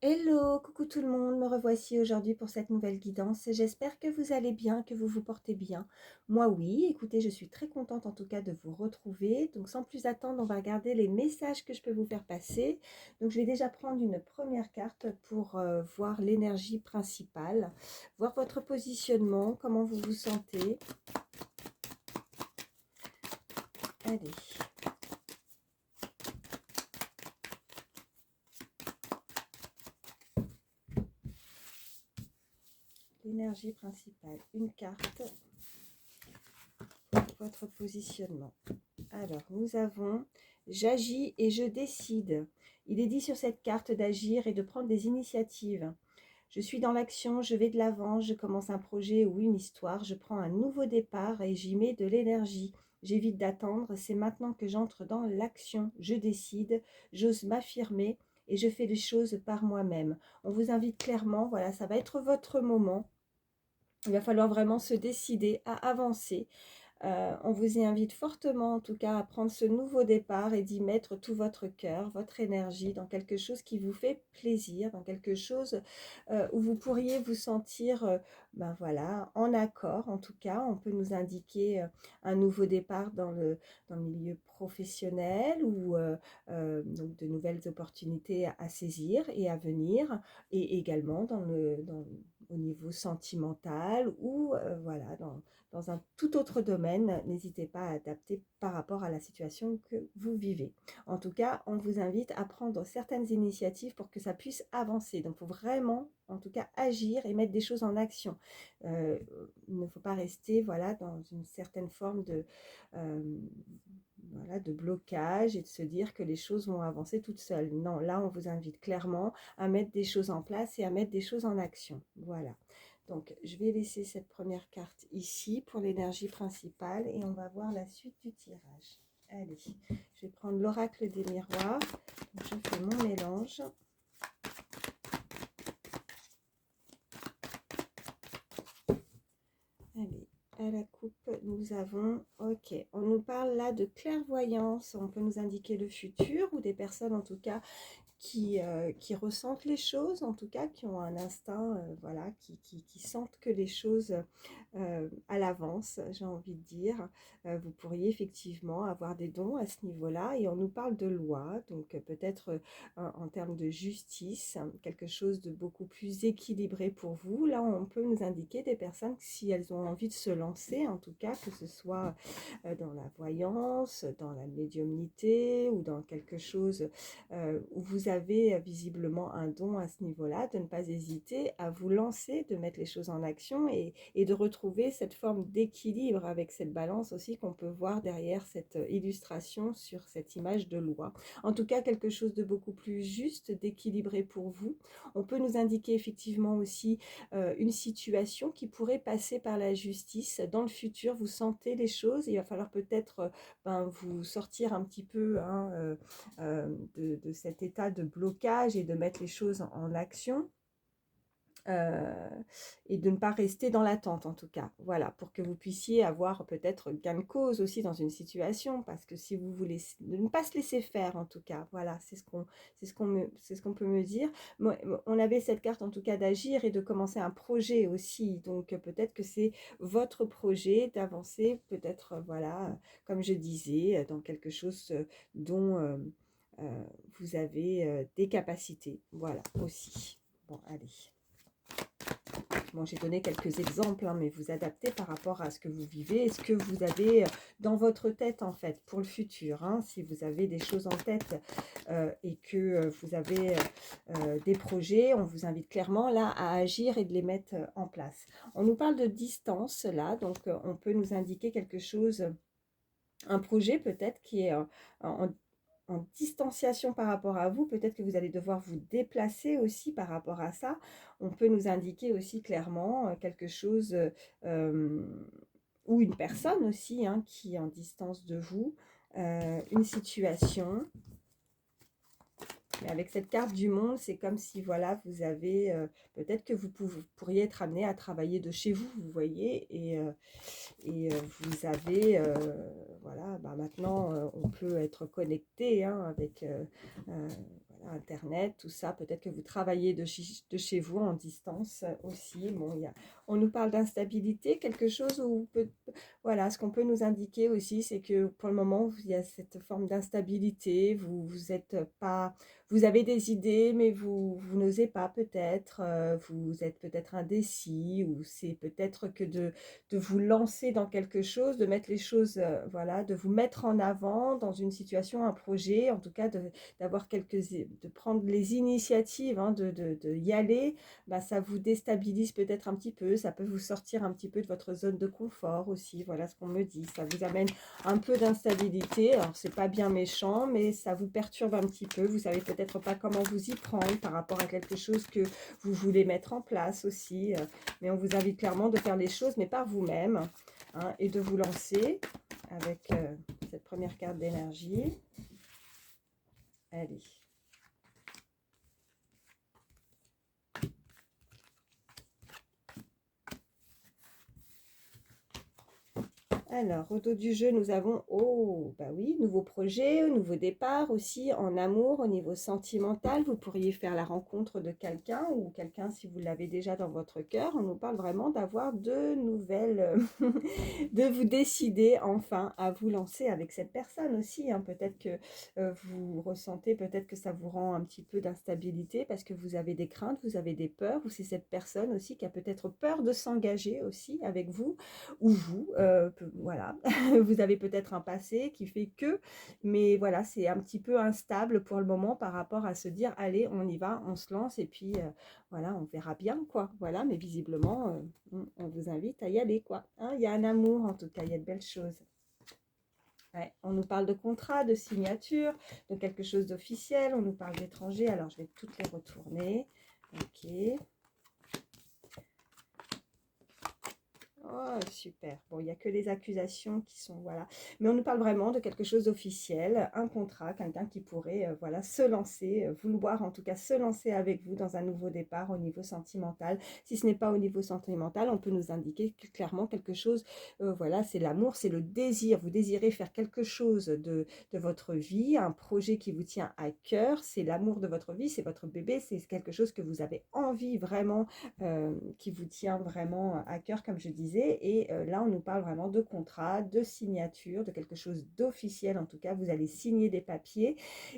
Hello, coucou tout le monde, me revoici aujourd'hui pour cette nouvelle guidance. J'espère que vous allez bien, que vous vous portez bien. Moi oui, écoutez, je suis très contente en tout cas de vous retrouver. Donc sans plus attendre, on va regarder les messages que je peux vous faire passer. Donc je vais déjà prendre une première carte pour voir l'énergie principale, voir votre positionnement, comment vous vous sentez. Allez. L'énergie principale, une carte, votre positionnement. Alors, nous avons « J'agis et je décide ». Il est dit sur cette carte d'agir et de prendre des initiatives. Je suis dans l'action, je vais de l'avant, je commence un projet ou une histoire, je prends un nouveau départ et j'y mets de l'énergie. J'évite d'attendre, c'est maintenant que j'entre dans l'action. Je décide, j'ose m'affirmer et je fais les choses par moi-même. On vous invite clairement, voilà, ça va être votre moment. Il va falloir vraiment se décider à avancer. On vous y invite fortement, en tout cas, à prendre ce nouveau départ et d'y mettre tout votre cœur, votre énergie dans quelque chose qui vous fait plaisir, dans quelque chose où vous pourriez vous sentir, ben voilà, en accord. En tout cas, on peut nous indiquer un nouveau départ dans le milieu professionnel ou donc de nouvelles opportunités à saisir et à venir, et également au niveau sentimental ou voilà, dans un tout autre domaine. N'hésitez pas à adapter par rapport à la situation que vous vivez. En tout cas, on vous invite à prendre certaines initiatives pour que ça puisse avancer. Donc, il faut vraiment, en tout cas, agir et mettre des choses en action. Il ne faut pas rester, voilà, dans une certaine forme euh, voilà, de blocage et de se dire que les choses vont avancer toutes seules. Non, là, on vous invite clairement à mettre des choses en place et à mettre des choses en action. Voilà. Donc, je vais laisser cette première carte ici pour l'énergie principale et on va voir la suite du tirage. Allez, je vais prendre l'oracle des miroirs. Donc, je fais mon mélange. Allez, à la coupe, nous avons, ok, on nous parle là de clairvoyance. On peut nous indiquer le futur ou des personnes en tout cas qui ressentent les choses, en tout cas, qui ont un instinct, voilà, qui sentent que les choses à l'avance, j'ai envie de dire. Vous pourriez effectivement avoir des dons à ce niveau-là. Et on nous parle de loi, donc peut-être en termes de justice, quelque chose de beaucoup plus équilibré pour vous. Là, on peut nous indiquer des personnes, si elles ont envie de se lancer, en tout cas, que ce soit dans la voyance, dans la médiumnité ou dans quelque chose où vous avez visiblement un don à ce niveau-là, de ne pas hésiter à vous lancer, de mettre les choses en action et de retrouver cette forme d'équilibre avec cette balance aussi qu'on peut voir derrière cette illustration sur cette image de loi. En tout cas, quelque chose de beaucoup plus juste, d'équilibré pour vous. On peut nous indiquer effectivement aussi une situation qui pourrait passer par la justice. Dans le futur, vous sentez les choses, il va falloir peut-être vous sortir un petit peu de cet état de blocage et de mettre les choses en action. Et de ne pas rester dans l'attente en tout cas, voilà, pour que vous puissiez avoir peut-être gain de cause aussi dans une situation, parce que si vous voulez ne pas se laisser faire en tout cas, voilà, c'est ce qu'on peut me dire. Moi, on avait cette carte en tout cas d'agir et de commencer un projet aussi, donc peut-être que c'est votre projet d'avancer, peut-être voilà, comme je disais, dans quelque chose dont vous avez des capacités, voilà aussi. Bon, allez. Bon, j'ai donné quelques exemples, hein, mais vous adaptez par rapport à ce que vous vivez et ce que vous avez dans votre tête, en fait, pour le futur. Hein. Si vous avez des choses en tête et que vous avez des projets, on vous invite clairement là à agir et de les mettre en place. On nous parle de distance, là, donc on peut nous indiquer quelque chose, un projet peut-être qui est en distanciation par rapport à vous. Peut-être que vous allez devoir vous déplacer aussi par rapport à ça. On peut nous indiquer aussi clairement quelque chose ou une personne aussi hein, qui est en distance de vous, une situation. Mais avec cette carte du monde, c'est comme si voilà, vous avez peut-être que pourriez être amené à travailler de chez vous, vous voyez, et vous avez voilà, bah maintenant on peut être connecté hein, avec voilà, Internet, tout ça. Peut-être que vous travaillez de chez vous en distance aussi. Bon, on nous parle d'instabilité, quelque chose où voilà, ce qu'on peut nous indiquer aussi, c'est que pour le moment, il y a cette forme d'instabilité. Vous êtes pas, vous avez des idées, mais vous n'osez pas peut-être. Vous êtes peut-être indécis, ou c'est peut-être que de vous lancer dans quelque chose, de mettre les choses, voilà, de vous mettre en avant dans une situation, un projet, en tout cas d'avoir de prendre les initiatives, hein, de y aller, bah, ça vous déstabilise peut-être un petit peu, ça peut vous sortir un petit peu de votre zone de confort aussi, voilà ce qu'on me dit, ça vous amène un peu d'instabilité, alors c'est pas bien méchant, mais ça vous perturbe un petit peu, vous savez peut-être pas comment vous y prendre par rapport à quelque chose que vous voulez mettre en place aussi, mais on vous invite clairement de faire les choses, mais par vous-même, hein, et de vous lancer avec cette première carte d'énergie. Allez. Alors, au dos du jeu, nous avons, oh, bah oui, nouveau projet, nouveau départ aussi en amour, au niveau sentimental. Vous pourriez faire la rencontre de quelqu'un ou quelqu'un si vous l'avez déjà dans votre cœur. On nous parle vraiment d'avoir de nouvelles, de vous décider enfin à vous lancer avec cette personne aussi, hein. Peut-être que vous ressentez, peut-être que ça vous rend un petit peu d'instabilité parce que vous avez des craintes, vous avez des peurs, ou c'est cette personne aussi qui a peut-être peur de s'engager aussi avec vous, ou vous, voilà, vous avez peut-être un passé qui fait que, mais voilà, c'est un petit peu instable pour le moment par rapport à se dire, allez, on y va, on se lance, et puis voilà, on verra bien, quoi, voilà, mais visiblement, on vous invite à y aller, quoi, hein, il y a un amour, en tout cas, il y a de belles choses. Ouais, on nous parle de contrat, de signature, de quelque chose d'officiel, on nous parle d'étranger, alors je vais toutes les retourner, ok. Oh, super. Bon, il n'y a que les accusations qui sont, voilà. Mais on nous parle vraiment de quelque chose d'officiel, un contrat, quelqu'un qui pourrait, voilà, se lancer, vouloir en tout cas se lancer avec vous dans un nouveau départ au niveau sentimental. Si ce n'est pas au niveau sentimental, on peut nous indiquer clairement quelque chose, voilà, c'est l'amour, c'est le désir. Vous désirez faire quelque chose de votre vie, un projet qui vous tient à cœur, c'est l'amour de votre vie, c'est votre bébé, c'est quelque chose que vous avez envie vraiment, qui vous tient vraiment à cœur, comme je disais. Et là, on nous parle vraiment de contrat, de signature, de quelque chose d'officiel. En tout cas, vous allez signer des papiers.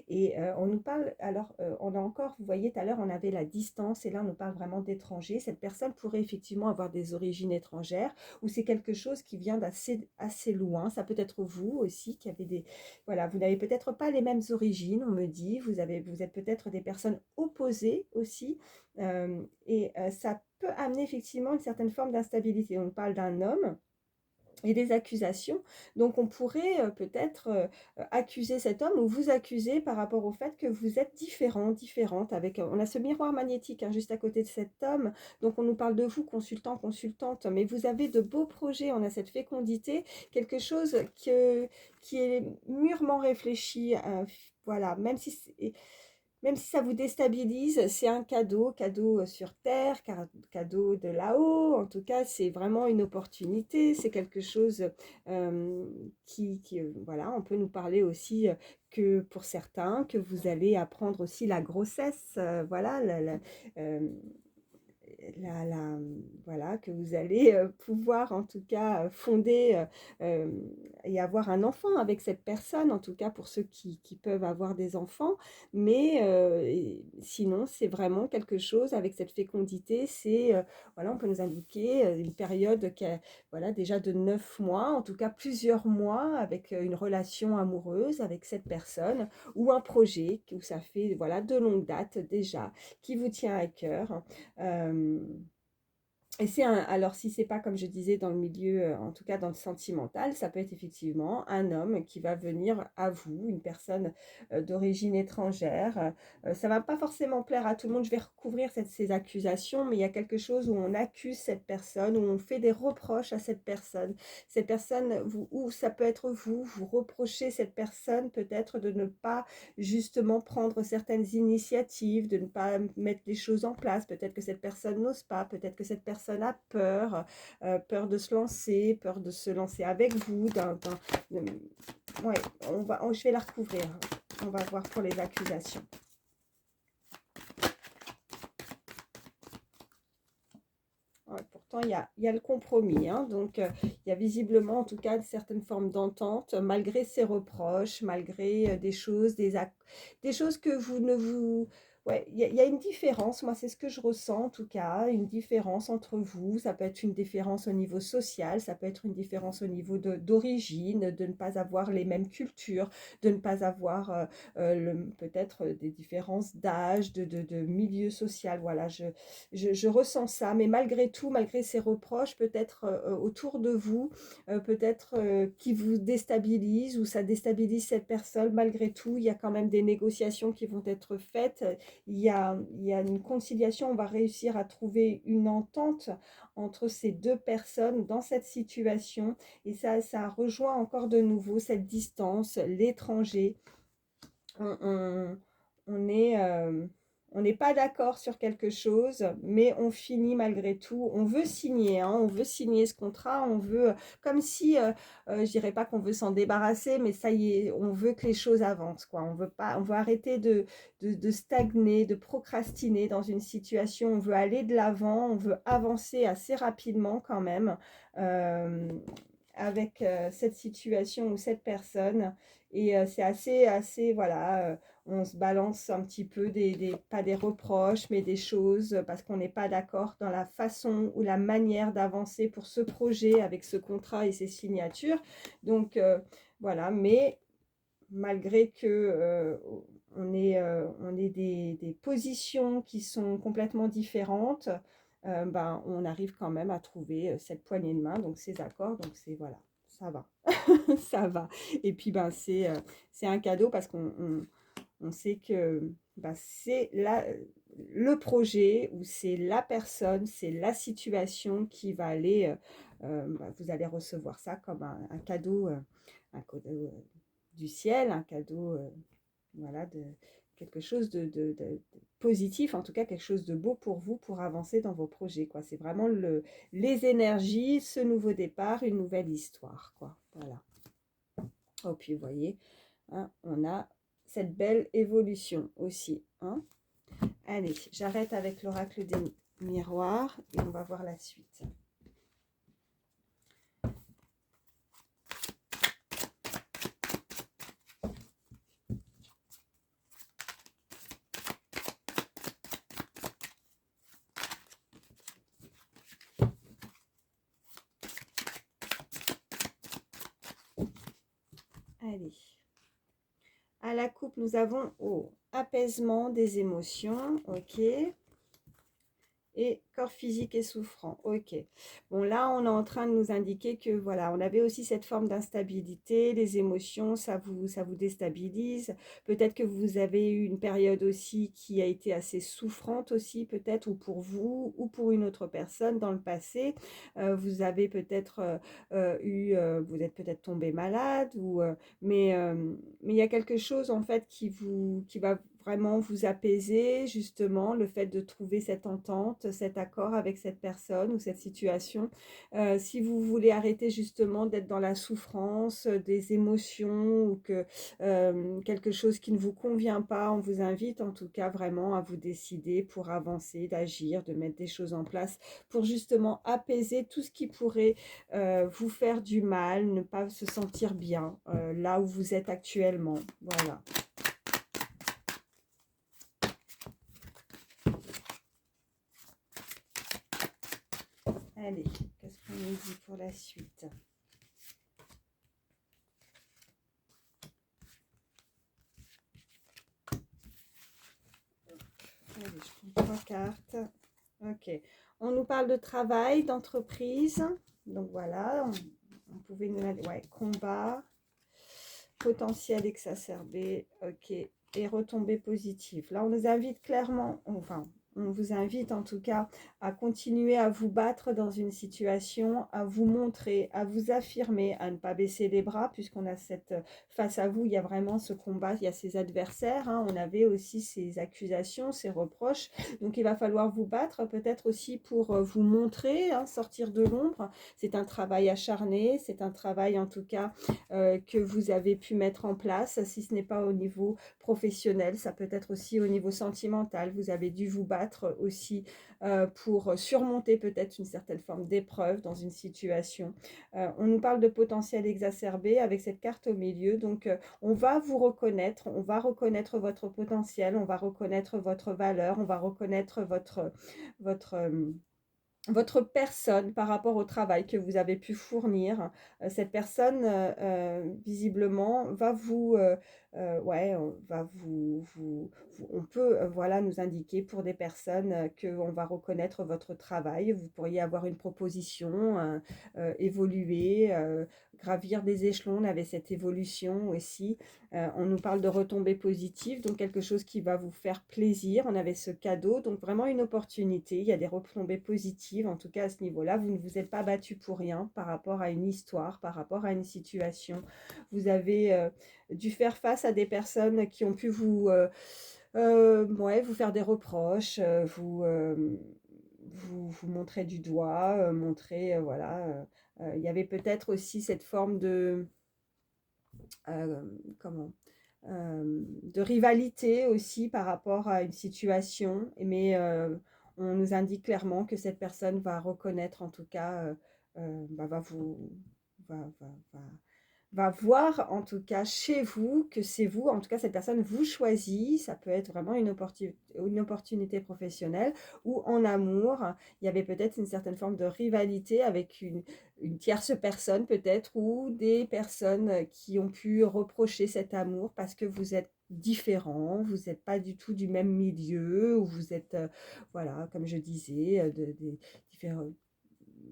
Et on nous parle, alors, on a encore, vous voyez, tout à l'heure, on avait la distance. Et là, on nous parle vraiment d'étrangers. Cette personne pourrait effectivement avoir des origines étrangères, ou c'est quelque chose qui vient assez loin. Ça peut être vous aussi qui avez des... Voilà, vous n'avez peut-être pas les mêmes origines, on me dit. Vous êtes peut-être des personnes opposées aussi. Et ça peut amener effectivement une certaine forme d'instabilité. On parle d'un homme et des accusations. Donc on pourrait peut-être accuser cet homme, ou vous accuser par rapport au fait que vous êtes différent, différente. Avec, on a ce miroir magnétique, hein, juste à côté de cet homme. Donc on nous parle de vous, consultant, consultante, mais vous avez de beaux projets, on a cette fécondité, quelque chose qui est mûrement réfléchi. Voilà, même si ça vous déstabilise, c'est un cadeau, cadeau sur terre, cadeau de là-haut. En tout cas, c'est vraiment une opportunité. C'est quelque chose voilà, on peut nous parler aussi que pour certains, que vous allez apprendre aussi la grossesse. Voilà, euh, voilà, que vous allez pouvoir en tout cas fonder et avoir un enfant avec cette personne, en tout cas pour ceux qui peuvent avoir des enfants. Mais sinon, c'est vraiment quelque chose avec cette fécondité, c'est, voilà, on peut nous indiquer une période qui est, voilà, déjà de 9 mois, en tout cas plusieurs mois, avec une relation amoureuse avec cette personne, ou un projet où ça fait, voilà, de longue date déjà, qui vous tient à cœur. Et c'est alors si c'est pas comme je disais dans le milieu, en tout cas dans le sentimental, ça peut être effectivement un homme qui va venir à vous, une personne d'origine étrangère. Ça va pas forcément plaire à tout le monde. Je vais recouvrir ces accusations, mais il y a quelque chose où on accuse cette personne, où on fait des reproches à cette personne. Cette personne, ou ça peut être vous reprochez cette personne peut-être de ne pas justement prendre certaines initiatives, de ne pas mettre les choses en place. Peut-être que cette personne n'ose pas, peut-être que cette personne a peur, peur de se lancer avec vous. Ouais, je vais la recouvrir. On va voir pour les accusations. pourtant il y a le compromis, hein. Donc il y a visiblement en tout cas certaines formes d'entente, malgré ces reproches, malgré des choses que vous ne vous... Ouais, il y a une différence, moi c'est ce que je ressens en tout cas, une différence entre vous, ça peut être une différence au niveau social, ça peut être une différence au niveau d'origine, de ne pas avoir les mêmes cultures, de ne pas avoir peut-être des différences d'âge, de milieu social, voilà, je ressens ça, mais malgré tout, malgré ces reproches, peut-être autour de vous, peut-être qui vous déstabilisent ou ça déstabilise cette personne, malgré tout, il y a quand même des négociations qui vont être faites, il y a une conciliation, on va réussir à trouver une entente entre ces deux personnes dans cette situation, et ça rejoint encore de nouveau cette distance, l'étranger, on, on est, on n'est pas d'accord sur quelque chose, mais on finit malgré tout. On veut signer, hein, on veut signer ce contrat, on veut, comme si, je dirais pas qu'on veut s'en débarrasser, mais ça y est, on veut que les choses avancent, quoi. On veut pas, on veut arrêter de stagner, de procrastiner dans une situation. On veut aller de l'avant, on veut avancer assez rapidement quand même. euh, avec cette situation ou cette personne. Et c'est assez, voilà, on se balance un petit peu, pas des reproches, mais des choses, parce qu'on n'est pas d'accord dans la façon ou la manière d'avancer pour ce projet avec ce contrat et ces signatures. Donc, voilà, mais malgré que on ait des positions qui sont complètement différentes, ben, on arrive quand même à trouver cette poignée de main, donc ces accords, donc c'est voilà, ça va, ça va. Et puis ben, c'est un cadeau parce on sait que ben, c'est le projet ou c'est la personne, c'est la situation qui va aller, ben, vous allez recevoir ça comme un cadeau du ciel, un cadeau voilà, de quelque chose de positif, en tout cas quelque chose de beau pour vous, pour avancer dans vos projets, quoi. C'est vraiment les énergies, ce nouveau départ, une nouvelle histoire, quoi. Voilà. Oh, puis vous voyez, hein, on a cette belle évolution aussi, hein. Allez, j'arrête avec l'oracle des miroirs et on va voir la suite. Allez. À la coupe, nous avons apaisement des émotions, ok. Et corps physique et souffrant, ok. Bon, là, on est en train de nous indiquer que, voilà, on avait aussi cette forme d'instabilité, les émotions, ça vous déstabilise. Peut-être que vous avez eu une période aussi qui a été assez souffrante aussi, peut-être, ou pour vous, ou pour une autre personne dans le passé. Vous avez peut-être vous êtes peut-être tombé malade, mais il y a quelque chose, en fait, qui va vraiment vous apaiser, justement, le fait de trouver cette entente, cet accord avec cette personne ou cette situation. Si vous voulez arrêter justement d'être dans la souffrance, des émotions ou que quelque chose qui ne vous convient pas, on vous invite en tout cas vraiment à vous décider pour avancer, d'agir, de mettre des choses en place pour justement apaiser tout ce qui pourrait vous faire du mal, ne pas se sentir bien là où vous êtes actuellement. Voilà. Allez, qu'est-ce qu'on nous dit pour la suite? Allez, je prends 3 cartes. Ok. On nous parle de travail, d'entreprise. Donc voilà, on pouvait nous mettre, ouais, combat, potentiel exacerbé, ok, et retombées positives. Là, on nous invite clairement, enfin, on vous invite en tout cas à continuer à vous battre dans une situation, à vous montrer, à vous affirmer, à ne pas baisser les bras, puisqu'on a face à vous, il y a vraiment ce combat, il y a ces adversaires, hein, on avait aussi ces accusations, ces reproches, donc il va falloir vous battre, peut-être aussi pour vous montrer, hein, sortir de l'ombre. C'est un travail acharné, c'est un travail en tout cas que vous avez pu mettre en place, si ce n'est pas au niveau professionnel, ça peut être aussi au niveau sentimental, vous avez dû vous battre battre aussi pour surmonter peut-être une certaine forme d'épreuve dans une situation. On nous parle de potentiel exacerbé avec cette carte au milieu. Donc, on va vous reconnaître, on va reconnaître votre potentiel, on va reconnaître votre valeur, on va reconnaître votre, votre personne par rapport au travail que vous avez pu fournir. Cette personne, visiblement, va vous, ouais, va on peut, voilà, nous indiquer pour des personnes qu'on va reconnaître votre travail. Vous pourriez avoir une proposition, évoluer, gravir des échelons. On avait cette évolution aussi. On nous parle de retombées positives, donc quelque chose qui va vous faire plaisir. On avait ce cadeau, donc vraiment une opportunité. Il y a des retombées positives, en tout cas à ce niveau-là. Vous ne vous êtes pas battu pour rien par rapport à une histoire, par rapport à une situation. Vous avez dû faire face à des personnes qui ont pu ouais, vous faire des reproches, vous montrer du doigt, montrer, voilà. Il y avait peut-être aussi cette forme de euh, comment de rivalité aussi par rapport à une situation, mais on nous indique clairement que cette personne va reconnaître, en tout cas, bah, va vous va, va, va, va voir en tout cas chez vous que c'est vous, en tout cas cette personne vous choisit. Ça peut être vraiment une opportunité professionnelle ou en amour. Il y avait peut-être une certaine forme de rivalité avec une tierce personne peut-être, ou des personnes qui ont pu reprocher cet amour parce que vous êtes différents, vous n'êtes pas du tout du même milieu, ou vous êtes, voilà, comme je disais, de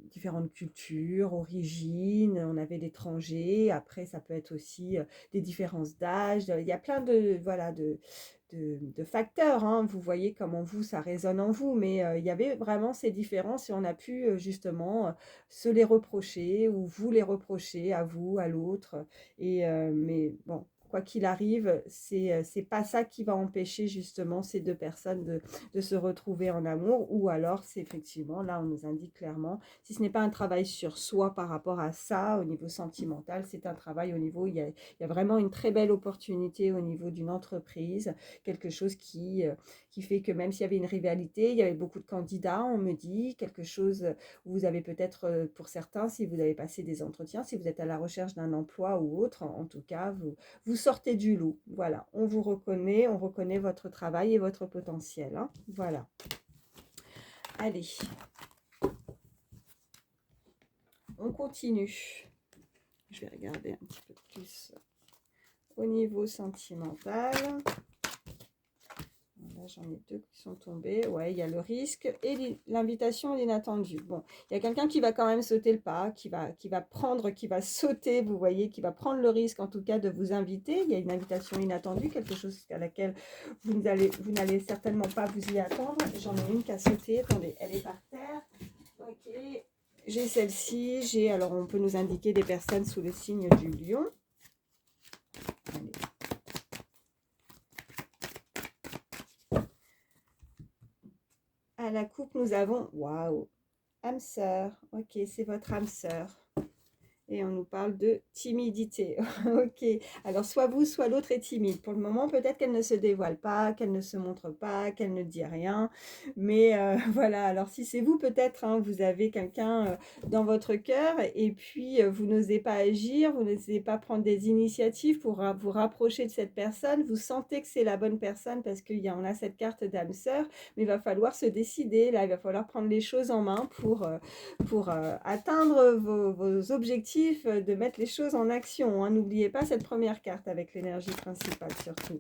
différentes cultures, origines, on avait l'étranger, après ça peut être aussi des différences d'âge, il y a plein de, voilà, de facteurs, hein. Vous voyez comment vous, ça résonne en vous, mais il y avait vraiment ces différences et on a pu justement se les reprocher ou vous les reprocher à vous, à l'autre, et mais bon, quoi qu'il arrive, c'est pas ça qui va empêcher justement ces deux personnes de se retrouver en amour, ou alors c'est effectivement, là on nous indique clairement, si ce n'est pas un travail sur soi par rapport à ça, au niveau sentimental, c'est un travail au niveau, il y a vraiment une très belle opportunité au niveau d'une entreprise, quelque chose qui fait que même s'il y avait une rivalité, il y avait beaucoup de candidats, on me dit, quelque chose où vous avez peut-être, pour certains, si vous avez passé des entretiens, si vous êtes à la recherche d'un emploi ou autre, en tout cas, vous sortez du lot. Voilà, on vous reconnaît, on reconnaît votre travail et votre potentiel, hein. Voilà. Allez, on continue. Je vais regarder un petit peu plus au niveau sentimental. Là, j'en ai deux qui sont tombés. Ouais, il y a le risque et l'invitation à l'inattendu. Bon, il y a quelqu'un qui va quand même sauter le pas, qui va prendre, qui va sauter, vous voyez, qui va prendre le risque en tout cas de vous inviter. Il y a une invitation inattendue, quelque chose à laquelle vous n'allez certainement pas vous y attendre. J'en ai une qui a sauté. Attendez, elle est par terre. Ok, j'ai celle-ci. Alors, on peut nous indiquer des personnes sous le signe du lion. Allez. À la coupe, nous avons, waouh, âme sœur. Ok, c'est votre âme sœur. Et on nous parle de timidité. Ok, alors soit vous, soit l'autre est timide. Pour le moment, peut-être qu'elle ne se dévoile pas, qu'elle ne se montre pas, qu'elle ne dit rien. Mais voilà, alors si c'est vous, peut-être, hein, vous avez quelqu'un dans votre cœur et puis vous n'osez pas agir, vous n'osez pas prendre des initiatives pour vous rapprocher de cette personne. Vous sentez que c'est la bonne personne parce qu'on a cette carte d'âme sœur, mais il va falloir se décider. Là, il va falloir prendre les choses en main pour atteindre vos objectifs, de mettre les choses en action, hein. N'oubliez pas cette première carte avec l'énergie principale surtout.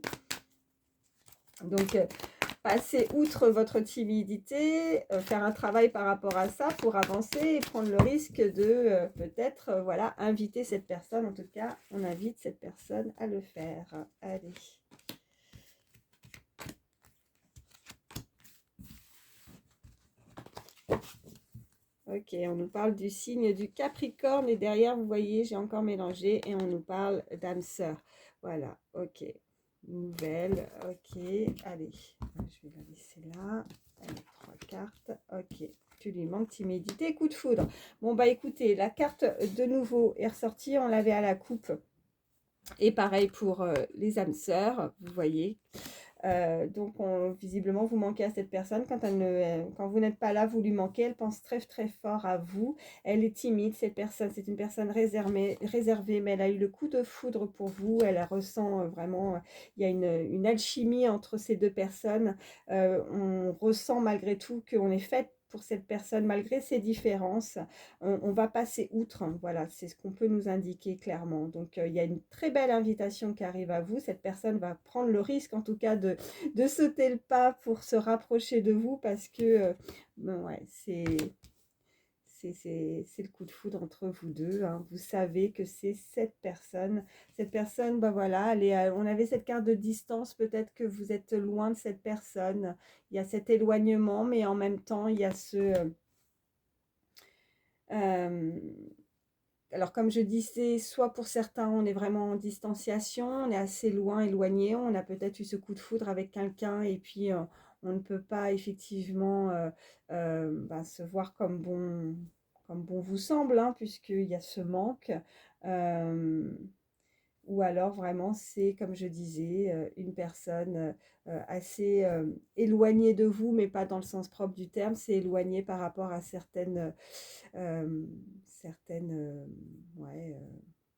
Donc, passer outre votre timidité, faire un travail par rapport à ça pour avancer et prendre le risque de peut-être voilà, inviter cette personne. En tout cas, on invite cette personne à le faire. Allez. Ok, on nous parle du signe du Capricorne et derrière, vous voyez, j'ai encore mélangé et on nous parle d'âme sœur. Voilà, ok. Nouvelle, ok. Allez, je vais la laisser là. Allez, 3 cartes, ok. Tu lui manques timidité, coup de foudre. Bon, bah écoutez, la carte de nouveau est ressortie, on l'avait à la coupe. Et pareil pour les âmes sœurs, vous voyez. Donc, visiblement, vous manquez à cette personne. Quand vous n'êtes pas là, vous lui manquez. Elle pense très, très fort à vous. Elle est timide, cette personne. C'est une personne réservée, mais elle a eu le coup de foudre pour vous. Elle ressent vraiment, il y a une alchimie entre ces deux personnes. On ressent malgré tout qu'on est fait pour cette personne, malgré ses différences. On va passer outre, hein. Voilà, c'est ce qu'on peut nous indiquer clairement. Donc, il y a une très belle invitation qui arrive à vous. Cette personne va prendre le risque, en tout cas, de sauter le pas pour se rapprocher de vous parce que, bon, ouais, c'est le coup de foudre entre vous deux, hein. Vous savez que c'est cette personne. Cette personne, ben voilà, on avait cette carte de distance. Peut-être que vous êtes loin de cette personne. Il y a cet éloignement, mais en même temps, il y a euh, alors, comme je disais, soit pour certains, on est vraiment en distanciation, on est assez loin, éloigné, on a peut-être eu ce coup de foudre avec quelqu'un et puis on ne peut pas effectivement se voir comme bon vous semble, hein, puisqu'il y a ce manque. Euh, ou alors vraiment c'est, comme je disais, une personne assez éloignée de vous, mais pas dans le sens propre du terme, c'est éloigné par rapport à euh, certaines ouais,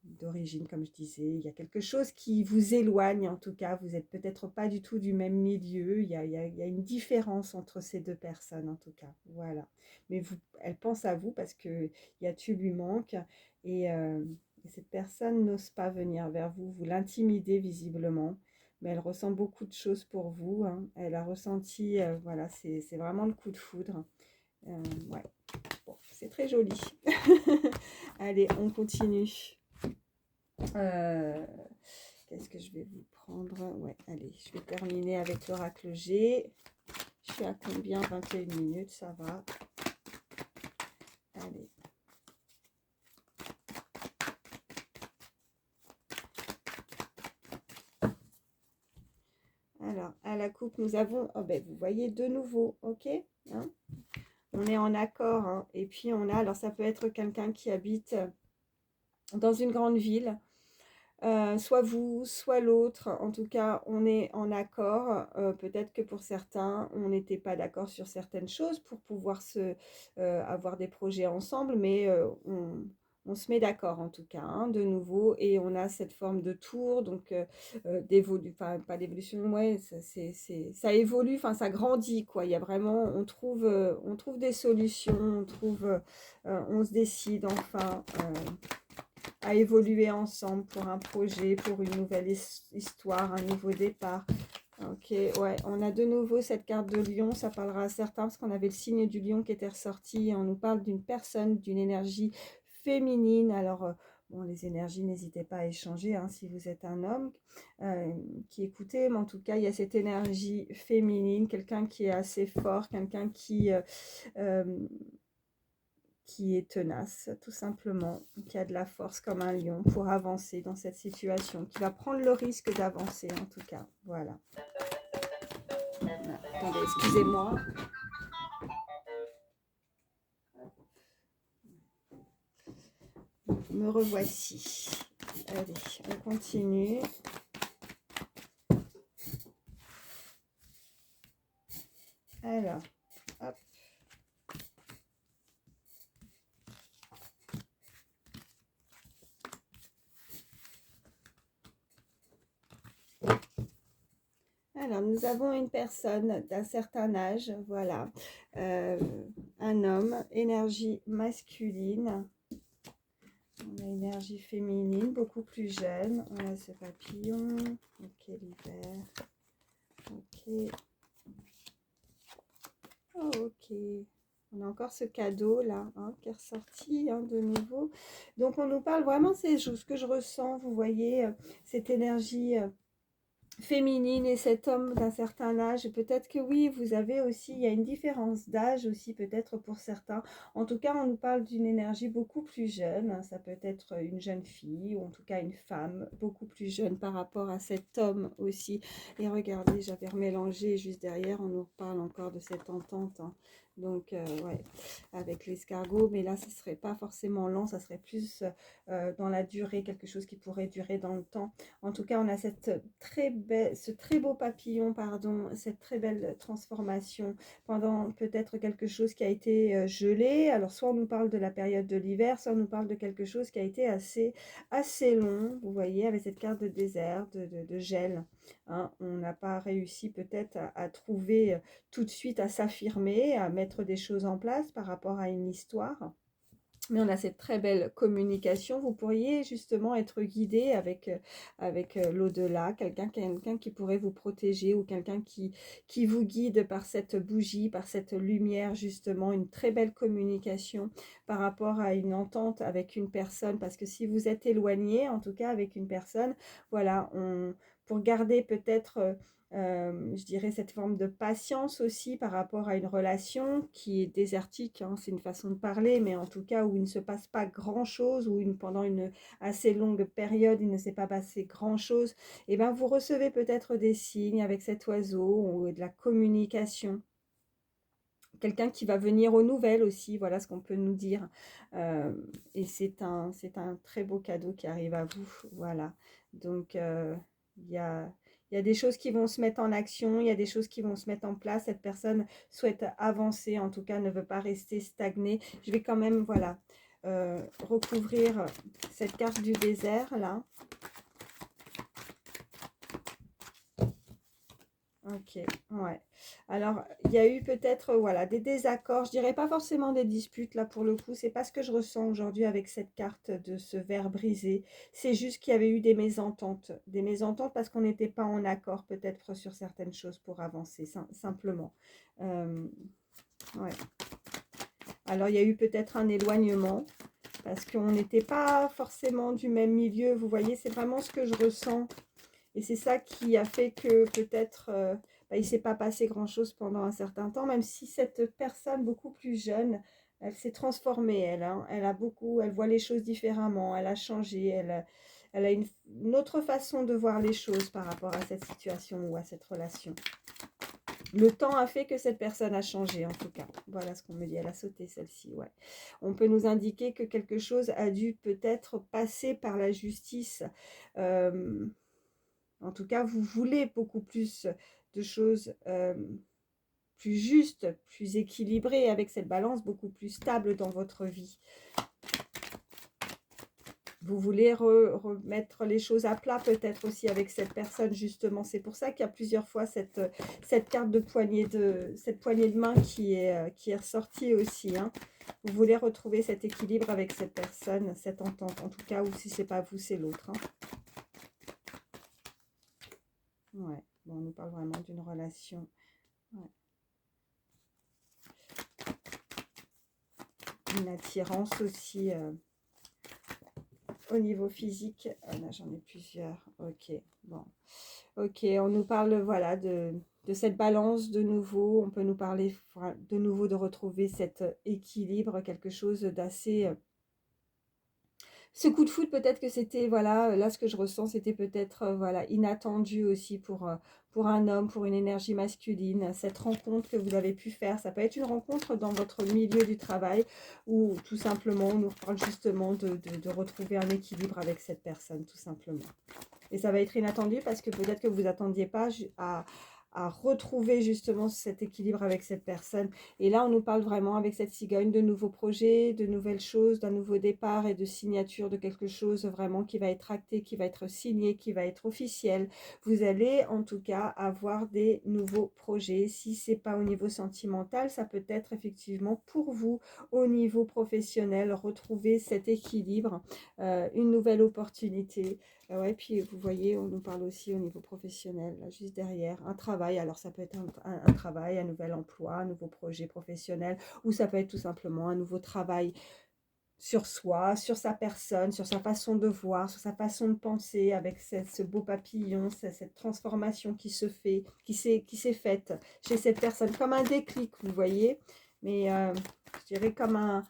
d'origine, comme je disais. Il y a quelque chose qui vous éloigne, en tout cas. Vous n'êtes peut-être pas du tout du même milieu. Il y a une différence entre ces deux personnes, en tout cas. Voilà. Mais elle pense à vous parce que tu lui manque. Et cette personne n'ose pas venir vers vous. Vous l'intimidez visiblement. Mais elle ressent beaucoup de choses pour vous, hein. Elle a ressenti, voilà, c'est vraiment le coup de foudre. Ouais. Bon, c'est très joli. Allez, on continue. Euh, Qu'est-ce que je vais vous prendre? Ouais, allez, je vais terminer avec l'oracle G. Je suis à combien? 21 minutes, ça va. Allez. Alors, à la coupe, nous avons, oh ben, vous voyez de nouveau, ok, hein, on est en accord, hein. Et puis on a, alors ça peut être quelqu'un qui habite dans une grande ville, soit vous, soit l'autre. En tout cas, on est en accord. Peut-être que pour certains, on n'était pas d'accord sur certaines choses pour pouvoir avoir des projets ensemble, mais on se met d'accord en tout cas, hein, de nouveau. Et on a cette forme de tour, donc enfin pas d'évolution, ouais, ça évolue, enfin ça grandit, quoi. Il y a vraiment, on trouve des solutions, on se décide enfin. À évoluer ensemble pour un projet, pour une nouvelle histoire, un nouveau départ. Ok, ouais, on a de nouveau cette carte de lion, ça parlera à certains parce qu'on avait le signe du lion qui était ressorti. On nous parle d'une personne, d'une énergie féminine. Alors, bon, les énergies, n'hésitez pas à échanger, hein, si vous êtes un homme qui écoutez, mais en tout cas, il y a cette énergie féminine, quelqu'un qui est assez fort, quelqu'un euh, qui est tenace, tout simplement, qui a de la force comme un lion pour avancer dans cette situation, qui va prendre le risque d'avancer en tout cas. Voilà. Attendez, excusez-moi. Me revoici. Allez, on continue. Alors, hop. Alors, nous avons une personne d'un certain âge, voilà, un homme, énergie masculine, on a énergie féminine, beaucoup plus jeune, on a ce papillon, ok, l'hiver, ok, oh, ok, on a encore ce cadeau là, hein, qui est ressorti, hein, de nouveau, donc on nous parle vraiment, c'est ce que je ressens, vous voyez, cette énergie féminine et cet homme d'un certain âge. Peut-être que oui, vous avez aussi, il y a une différence d'âge aussi peut-être pour certains. En tout cas, on nous parle d'une énergie beaucoup plus jeune. Ça peut être une jeune fille ou en tout cas une femme beaucoup plus jeune par rapport à cet homme aussi. Et regardez, j'avais remélangé juste derrière, on nous parle encore de cette entente, hein. Donc, ouais, avec l'escargot, mais là, ce ne serait pas forcément lent, ça serait plus dans la durée, quelque chose qui pourrait durer dans le temps. En tout cas, on a cette très ce très beau papillon, pardon, cette très belle transformation pendant peut-être quelque chose qui a été gelé. Alors, soit on nous parle de la période de l'hiver, soit on nous parle de quelque chose qui a été assez long, vous voyez, avec cette carte de désert, de gel. Hein. On n'a pas réussi peut-être à trouver tout de suite, à s'affirmer, à mettre des choses en place par rapport à une histoire. Mais on a cette très belle communication. Vous pourriez justement être guidé avec l'au-delà, quelqu'un qui pourrait vous protéger ou quelqu'un qui vous guide par cette bougie, par cette lumière, justement, une très belle communication par rapport à une entente avec une personne. Parce que si vous êtes éloigné, en tout cas avec une personne, voilà, pour garder peut-être je dirais cette forme de patience aussi par rapport à une relation qui est désertique, hein, c'est une façon de parler, mais en tout cas où il ne se passe pas grand-chose, ou pendant une assez longue période, il ne s'est pas passé grand-chose, et bien vous recevez peut-être des signes avec cet oiseau ou de la communication. Quelqu'un qui va venir aux nouvelles aussi, voilà ce qu'on peut nous dire. Et c'est un très beau cadeau qui arrive à vous, voilà. Donc, il y a des choses qui vont se mettre en action, il y a des choses qui vont se mettre en place. Cette personne souhaite avancer, en tout cas ne veut pas rester stagnée. Je vais quand même, voilà, recouvrir cette carte du désert, là. Ok, ouais. Alors, il y a eu peut-être, voilà, des désaccords. Je dirais pas forcément des disputes, là, pour le coup. C'est pas ce que je ressens aujourd'hui avec cette carte de ce verre brisé. C'est juste qu'il y avait eu des mésententes. Des mésententes parce qu'on n'était pas en accord, peut-être, sur certaines choses pour avancer, simplement. Euh, ouais. Alors, il y a eu peut-être un éloignement parce qu'on n'était pas forcément du même milieu. Vous voyez, c'est vraiment ce que je ressens. Et c'est ça qui a fait que peut-être il ne s'est pas passé grand-chose pendant un certain temps, même si cette personne beaucoup plus jeune, elle s'est transformée, elle, hein, elle voit les choses différemment, elle a changé, elle a une autre façon de voir les choses par rapport à cette situation ou à cette relation. Le temps a fait que cette personne a changé, en tout cas. Voilà ce qu'on me dit. Elle a sauté, celle-ci, ouais. On peut nous indiquer que quelque chose a dû peut-être passer par la justice. En tout cas, vous voulez beaucoup plus de choses plus justes, plus équilibrées, avec cette balance beaucoup plus stable dans votre vie. Vous voulez remettre les choses à plat peut-être aussi avec cette personne, justement. C'est pour ça qu'il y a plusieurs fois cette carte de cette poignée de main qui est ressortie aussi. Hein. Vous voulez retrouver cet équilibre avec cette personne, cette entente. En tout cas, ou si ce n'est pas vous, c'est l'autre. Hein. Ouais, bon, on nous parle vraiment d'une relation. Ouais. Une attirance aussi au niveau physique. Là, j'en ai plusieurs. Ok, bon. Ok, on nous parle, voilà, de cette balance de nouveau. On peut nous parler de nouveau de retrouver cet équilibre, quelque chose d'assez... Ce coup de foudre, peut-être que c'était, voilà, là ce que je ressens, c'était peut-être, voilà, inattendu aussi pour un homme, pour une énergie masculine. Cette rencontre que vous avez pu faire, ça peut être une rencontre dans votre milieu du travail ou tout simplement, on nous parle justement de retrouver un équilibre avec cette personne, tout simplement. Et ça va être inattendu parce que peut-être que vous attendiez pas à retrouver justement cet équilibre avec cette personne. Et là, on nous parle vraiment avec cette cigogne de nouveaux projets, de nouvelles choses, d'un nouveau départ et de signature de quelque chose vraiment qui va être acté, qui va être signé, qui va être officiel. Vous allez en tout cas avoir des nouveaux projets. Si ce n'est pas au niveau sentimental, ça peut être effectivement pour vous au niveau professionnel, retrouver cet équilibre, une nouvelle opportunité. Ouais, puis vous voyez, on nous parle aussi au niveau professionnel, là, juste derrière, un travail. Alors ça peut être un travail, un nouvel emploi, un nouveau projet professionnel, ou ça peut être tout simplement un nouveau travail sur soi, sur sa personne, sur sa façon de voir, sur sa façon de penser, avec ce beau papillon, cette transformation qui se fait, qui s'est faite chez cette personne, comme un déclic, vous voyez, mais je dirais comme un...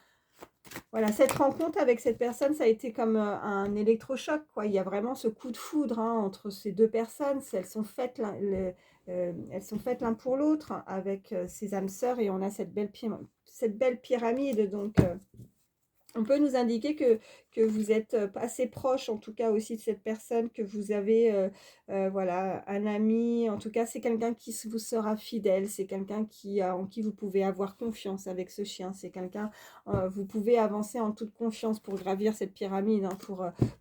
Voilà, cette rencontre avec cette personne, ça a été comme un électrochoc, quoi. Il y a vraiment ce coup de foudre hein, entre ces deux personnes. Elles sont faites l'un pour l'autre avec ces âmes sœurs et on a cette belle pyramide. Donc, On peut nous indiquer que vous êtes assez proche, en tout cas aussi de cette personne, que vous avez voilà, un ami. En tout cas, c'est quelqu'un qui vous sera fidèle. C'est quelqu'un en qui vous pouvez avoir confiance avec ce chien. C'est quelqu'un, vous pouvez avancer en toute confiance pour gravir cette pyramide, hein,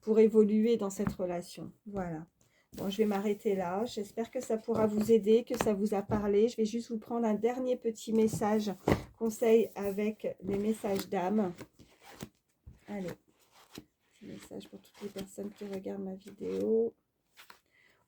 pour évoluer dans cette relation. Voilà. Bon, je vais m'arrêter là. J'espère que ça pourra vous aider, que ça vous a parlé. Je vais juste vous prendre un dernier petit message, conseil avec les messages d'âme. Allez, petit message pour toutes les personnes qui regardent ma vidéo.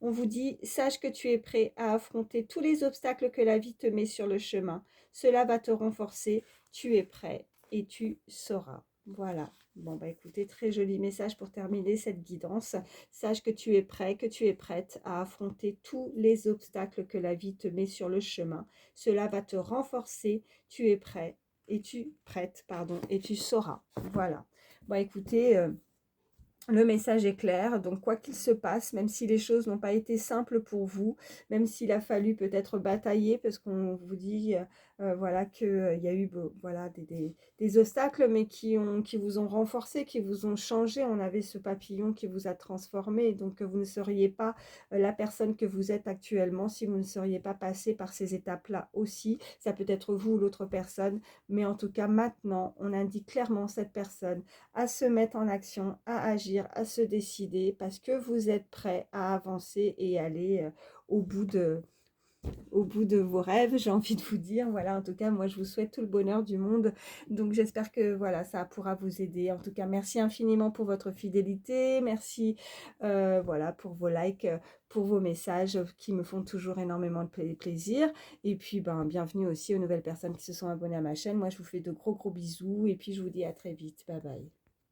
On vous dit, sache que tu es prêt à affronter tous les obstacles que la vie te met sur le chemin. Cela va te renforcer. Tu es prêt et tu sauras. Voilà. Bon, bah écoutez, très joli message pour terminer cette guidance. Sache que tu es prêt, que tu es prête à affronter tous les obstacles que la vie te met sur le chemin. Cela va te renforcer. Tu es prêt et et tu sauras. Voilà. Bon, écoutez, le message est clair, donc quoi qu'il se passe, même si les choses n'ont pas été simples pour vous, même s'il a fallu peut-être batailler, parce qu'on vous dit voilà qu'il y a eu voilà, des obstacles, mais qui vous ont renforcé, qui vous ont changé. On avait ce papillon qui vous a transformé, donc vous ne seriez pas la personne que vous êtes actuellement si vous ne seriez pas passé par ces étapes-là aussi. Ça peut être vous ou l'autre personne, mais en tout cas maintenant, on indique clairement cette personne à se mettre en action, à agir, à se décider, parce que vous êtes prêt à avancer et aller au bout de vos rêves, j'ai envie de vous dire. Voilà, en tout cas, moi, je vous souhaite tout le bonheur du monde. Donc, j'espère que voilà, ça pourra vous aider. En tout cas, merci infiniment pour votre fidélité. Merci voilà, pour vos likes, pour vos messages qui me font toujours énormément de plaisir. Et puis, ben, bienvenue aussi aux nouvelles personnes qui se sont abonnées à ma chaîne. Moi, je vous fais de gros bisous et puis je vous dis à très vite. Bye bye.